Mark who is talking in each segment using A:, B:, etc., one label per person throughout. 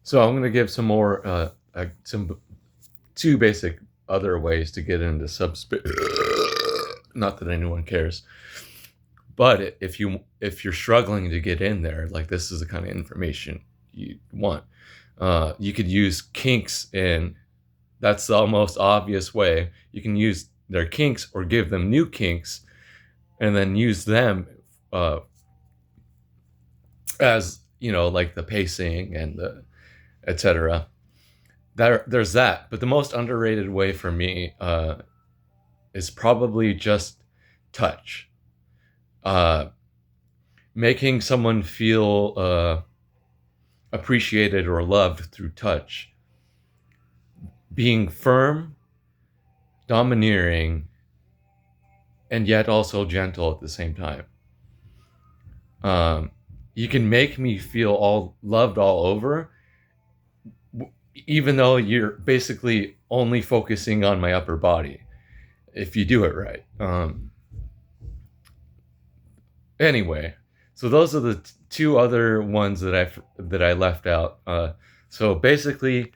A: So I'm going to give some more, some two basic other ways to get into subspace. Not that anyone cares, but if you're struggling to get in there, like this is the kind of information you want. You could use kinks, and that's the most obvious way. You can use their kinks or give them new kinks, and then use them uh, as like the pacing and the etc. There's that, but the most underrated way for me is probably just touch. Uh, Making someone feel appreciated or loved through touch. Being firm, domineering, and yet also gentle at the same time. Um, you can make me feel all loved all over, even though you're basically only focusing on my upper body, if you do it right. Anyway, so those are the two other ones that I left out. So basically,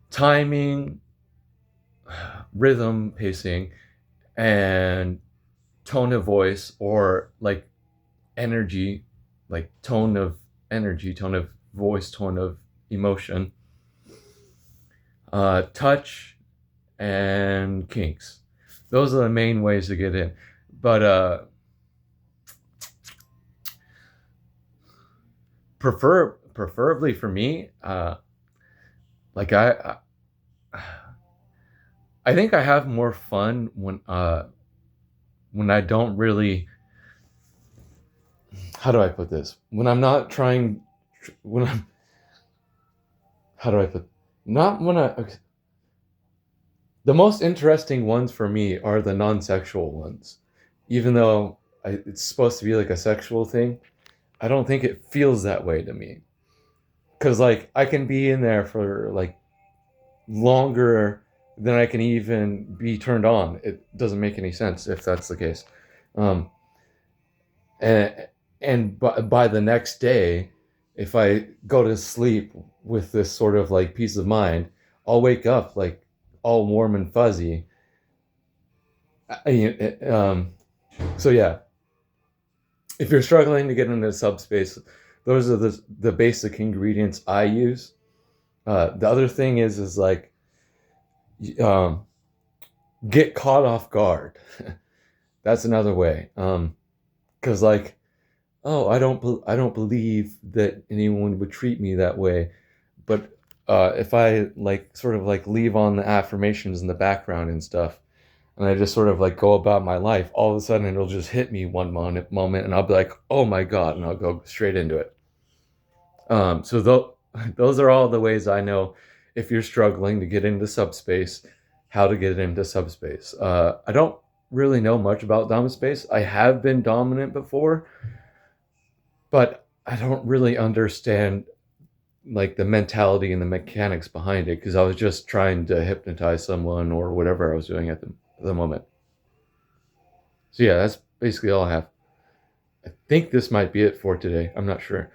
A: timing, rhythm, pacing, and tone of voice, or like energy, like tone of energy, tone of voice, tone of emotion, touch, and kinks. Those are the main ways to get in. But preferably for me, like I think I have more fun when I don't really, how do I put this? When I'm not trying, when I'm, how do I put, not when I, okay. The most interesting ones for me are the non-sexual ones. Even though it's supposed to be like a sexual thing, I don't think it feels that way to me. Cause like I can be in there for like longer than I can even be turned on. It doesn't make any sense if that's the case. Um, and by the next day, if I go to sleep with this sort of like peace of mind, I'll wake up like all warm and fuzzy. So yeah, if you're struggling to get into subspace, those are the basic ingredients I use. The other thing is like, um, get caught off guard. That's another way. Because like, oh, I don't believe that anyone would treat me that way. But if I like sort of like leave on the affirmations in the background and stuff, and I just sort of like go about my life, all of a sudden it'll just hit me one moment, and I'll be like, oh my god, and I'll go straight into it. So those are all the ways I know if you're struggling to get into subspace, how to get into subspace. I don't really know much about dom space. I have been dominant before, but I don't really understand like the mentality and the mechanics behind it because I was just trying to hypnotize someone or whatever I was doing at the moment. So yeah, that's basically all I have. I think this might be it for today. I'm not sure.